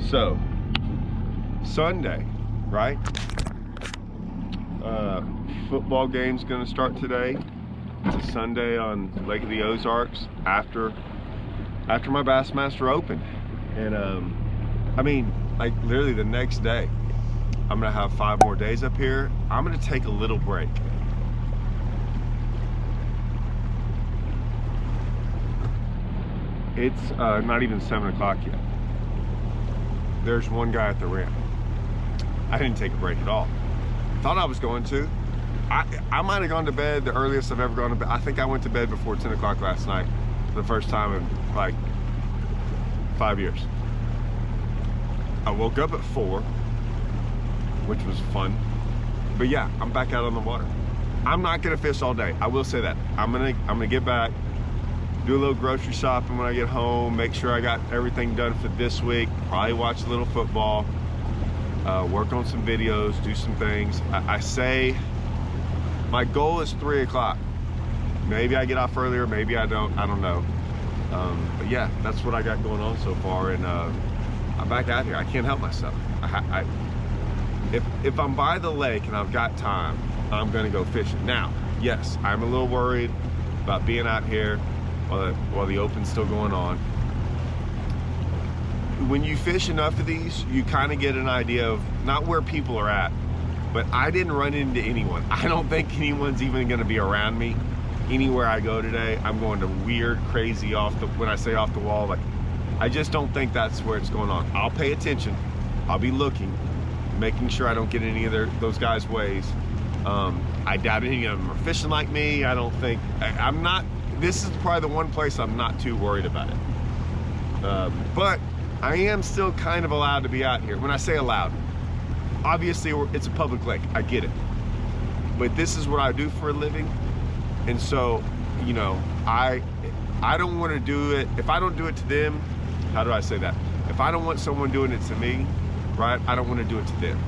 So, Sunday, right? Football game's gonna start today. It's a Sunday on Lake of the Ozarks after my Bassmaster Open. And I mean, like literally the next day, I'm gonna have 5 more days up here. I'm gonna take a little break. It's not even 7 o'clock yet. There's one guy at the ramp. I didn't take a break at all. Thought I was going to. I might have gone to bed the earliest I've ever gone to bed. I think I went to bed before 10 o'clock last night for the first time in like 5 years. I woke up at 4, which was fun. But yeah, I'm back out on the water. I'm not gonna fish all day. I will say that. I'm gonna get back, do a little grocery shopping when I get home, make sure I got everything done for this week, probably watch a little football, work on some videos, do some things. I say my goal is 3 o'clock. Maybe I get off earlier, maybe I don't know. But yeah, that's what I got going on so far, and I'm back out here. I can't help myself. If I'm by the lake and I've got time, I'm gonna go fishing. Now, yes, I'm a little worried about being out here while the Open's still going on. When you fish enough of these, you kind of get an idea of not where people are at, but I didn't run into anyone. I don't think anyone's even gonna be around me anywhere I go today. I'm going to weird, crazy when I say off the wall, like, I just don't think that's where it's going on. I'll pay attention, I'll be looking, making sure I don't get any of those guys' ways. I doubt any of them are fishing like me. I don't think, I'm not, this is probably the one place I'm not too worried about it. But I am still kind of allowed to be out here. When I say allowed, obviously it's a public lake, I get it. But this is what I do for a living. And so, you know, I don't want to do it. If I don't do it to them, how do I say that? If I don't want someone doing it to me, right, I don't want to do it to them.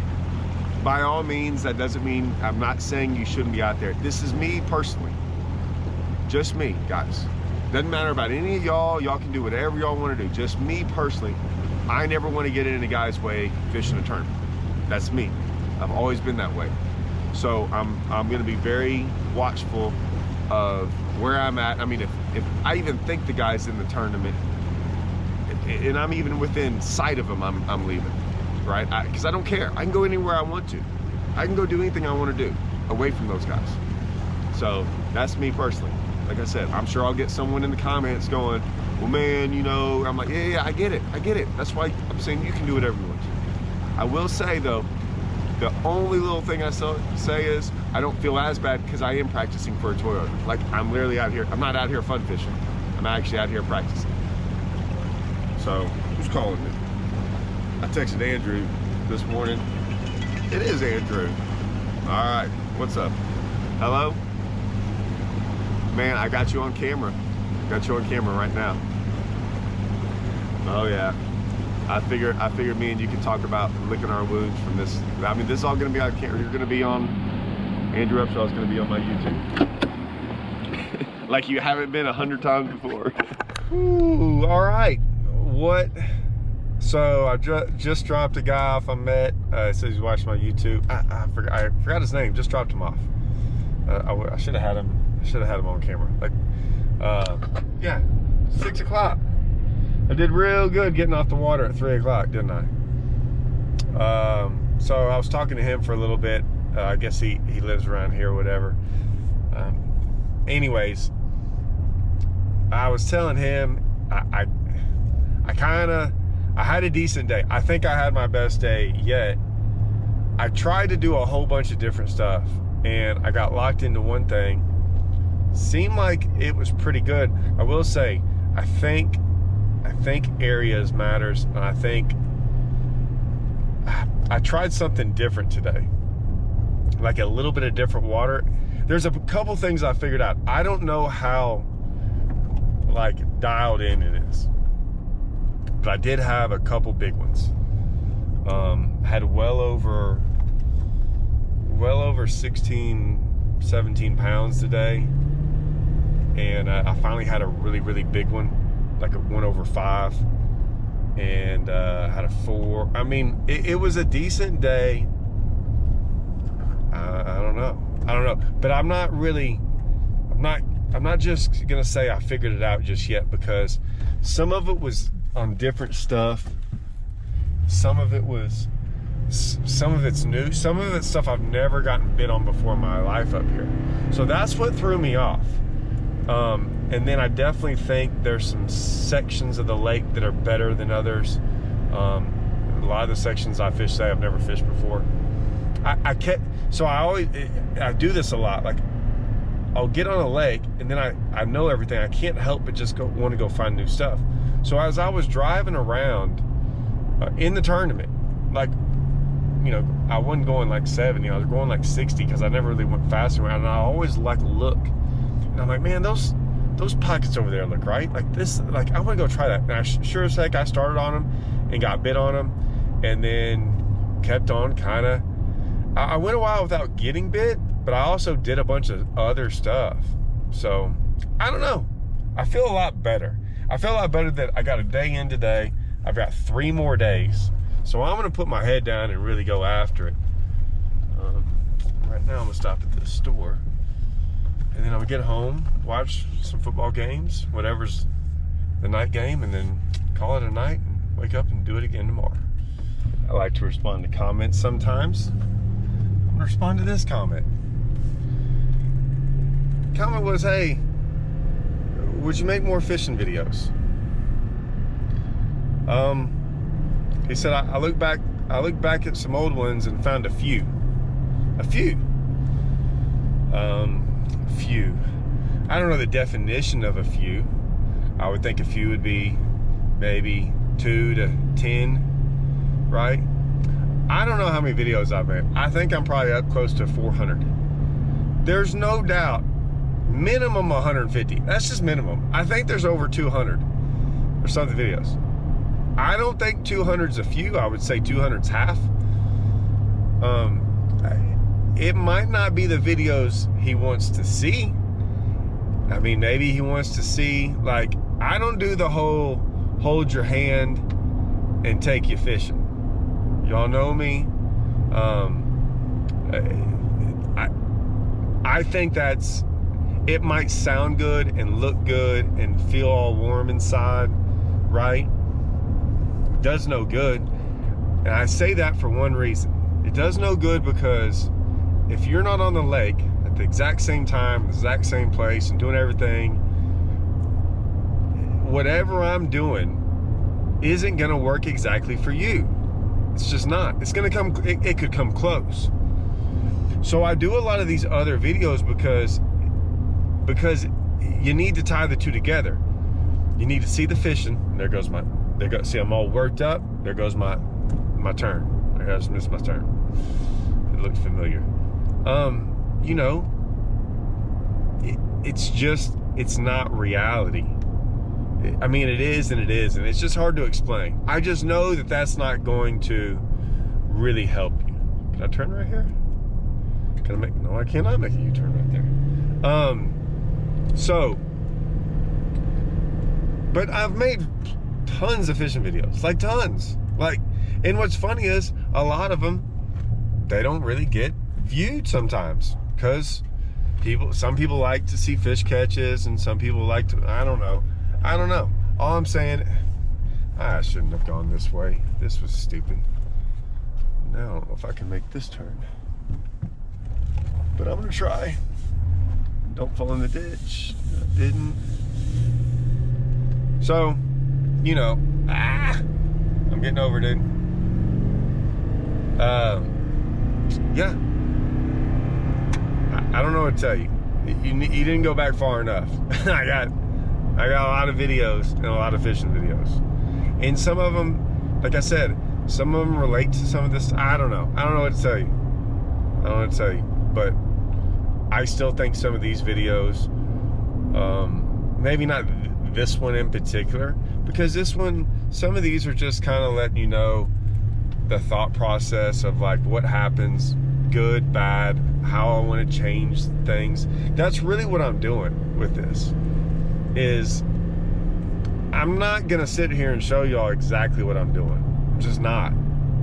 By all means, that doesn't mean, I'm not saying you shouldn't be out there. This is me personally. Just me, guys. Doesn't matter about any of y'all. Y'all can do whatever y'all want to do. Just me personally. I never want to get in a guy's way fishing a tournament. That's me. I've always been that way. So I'm going to be very watchful of where I'm at. I mean, if I even think the guy's in the tournament, and I'm even within sight of him, I'm leaving, right? Because I don't care. I can go anywhere I want to. I can go do anything I want to do away from those guys. So that's me personally. Like I said, I'm sure I'll get someone in the comments going, well, man, you know, I'm like, yeah, I get it. That's why I'm saying you can do whatever you want to. I will say though, the only little thing I say is I don't feel as bad because I am practicing for a Toyota. Like, I'm literally out here. I'm not out here fun fishing. I'm actually out here practicing. So, who's calling me? I texted Andrew this morning. It is Andrew. All right, what's up? Hello? Man, I got you on camera. Got you on camera right now. Oh yeah. I figured me and you could talk about licking our wounds from this. I mean, this is all gonna be on camera. You're gonna be on, Andrew Upshaw's gonna be on my YouTube. Like you haven't been 100 times before. Ooh, all right. What? So I just dropped a guy off I met. It says he's watching my YouTube. I forgot his name. Just dropped him off. I should have had him. I should have had him on camera. Like, yeah, 6 o'clock. I did real good getting off the water at 3 o'clock, didn't I? So I was talking to him for a little bit. I guess he lives around here or whatever. Anyways, I was telling him I had a decent day. I think I had my best day yet. I tried to do a whole bunch of different stuff and I got locked into one thing. Seemed like it was pretty good. I will say, I think areas matters, and I think I tried something different today, like a little bit of different water. There's a couple things I figured out. I don't know how like dialed in it is, but I did have a couple big ones. Had well over 16, 17 pounds today, and I finally had a really big one, like a 1 over 5. and had a 4. I mean, it was a decent day. I don't know, but I'm not just gonna say I figured it out just yet, because some of it was on different stuff. Some of it's new. Some of it's stuff I've never gotten bit on before in my life up here. So that's what threw me off. And then I definitely think there's some sections of the lake that are better than others. A lot of the sections I fish say I've never fished before. I do this a lot. Like, I'll get on a lake and then I know everything. I can't help but just want to go find new stuff. So as I was driving around in the tournament, like, you know, I wasn't going like 70, I was going like 60 because I never really went fast around, and I always like look. And I'm like, man, those pockets over there look right. Like this, like I want to go try that. And I sure as heck I started on them and got bit on them, and then kept on kind of. I went a while without getting bit, but I also did a bunch of other stuff. So I don't know. I feel a lot better. I feel a lot better that I got a day in today. I've got 3 more days. So I'm gonna put my head down and really go after it. Right now I'm gonna stop at this store, and then I'm gonna get home, watch some football games, whatever's the night game, and then call it a night and wake up and do it again tomorrow. I like to respond to comments sometimes. I'm gonna respond to this comment. Comment was, hey, would you make more fishing videos? He said, I look back at some old ones and found a few. Few. I don't know the definition of a few. I would think a few would be maybe 2 to 10, right? I don't know how many videos I've made. I think I'm probably up close to 400. There's no doubt, minimum 150. That's just minimum. I think there's over 200 or something videos. I don't think 200's a few. I would say 200's half. It might not be the videos he wants to see. I mean, maybe he wants to see, like, I don't do the whole hold your hand and take you fishing. Y'all know me. I think it might sound good and look good and feel all warm inside, right? Does no good. And I say that for one reason. It does no good because if you're not on the lake at the exact same time, the exact same place, and doing everything, whatever I'm doing isn't gonna work exactly for you. It's just not. It's gonna come, it could come close. So I do a lot of these other videos because you need to tie the two together. You need to see the fishing. See, I'm all worked up. There goes my turn. I just missed my turn. It looked familiar. You know, it's not reality. I mean, it is and it is, and it's just hard to explain. I just know that that's not going to really help you. Can I turn right here? No, I cannot make a U-turn right there. But I've made tons of fishing videos, like tons. And what's funny is a lot of them, they don't really get viewed sometimes because some people like to see fish catches, and some people like to, I don't know. All I'm saying, I shouldn't have gone this way. This was stupid. Now I don't know if I can make this turn, but I'm gonna try. Don't fall in the ditch. I didn't. So, you know, I'm getting over, dude. Yeah. I don't know what to tell you. You didn't go back far enough. I got a lot of videos and a lot of fishing videos. And some of them, like I said, some of them relate to some of this. I don't know what to tell you. But I still think some of these videos, maybe not this one in particular, because this one, some of these are just kind of letting you know the thought process of like what happens, good, bad, how I want to change things. That's really what I'm doing with this, is I'm not gonna sit here and show y'all exactly what I'm doing. I'm just not.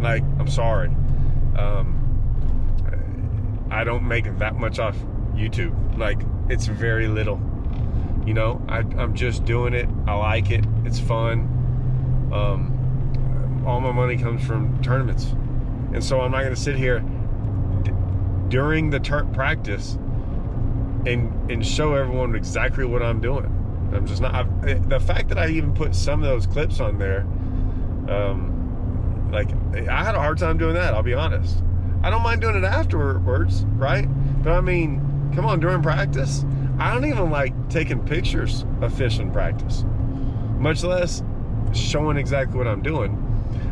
Like, I'm sorry. I don't make that much off YouTube. Like, it's very little. You know, I'm just doing it. I like it. It's fun. All my money comes from tournaments. And so I'm not gonna sit here during the practice and show everyone exactly what I'm doing. I'm just not. The fact that I even put some of those clips on there, like, I had a hard time doing that, I'll be honest. I don't mind doing it afterwards, right? But I mean, come on, during practice, I don't even like taking pictures of fish in practice, much less showing exactly what I'm doing.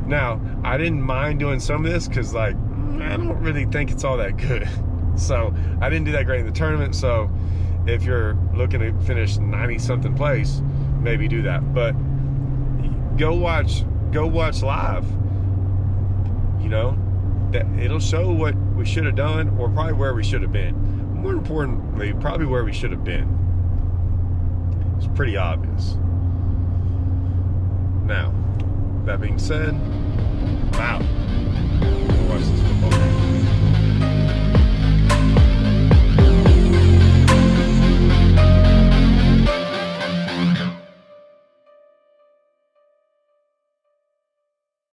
Now, I didn't mind doing some of this because, like, I don't really think it's all that good. So I didn't do that great in the tournament. So if you're looking to finish 90-something place, maybe do that. But go watch live. You know, that it'll show what we should have done, or probably where we should have been. More importantly, probably where we should have been. It's pretty obvious. Now, that being said, I'm out.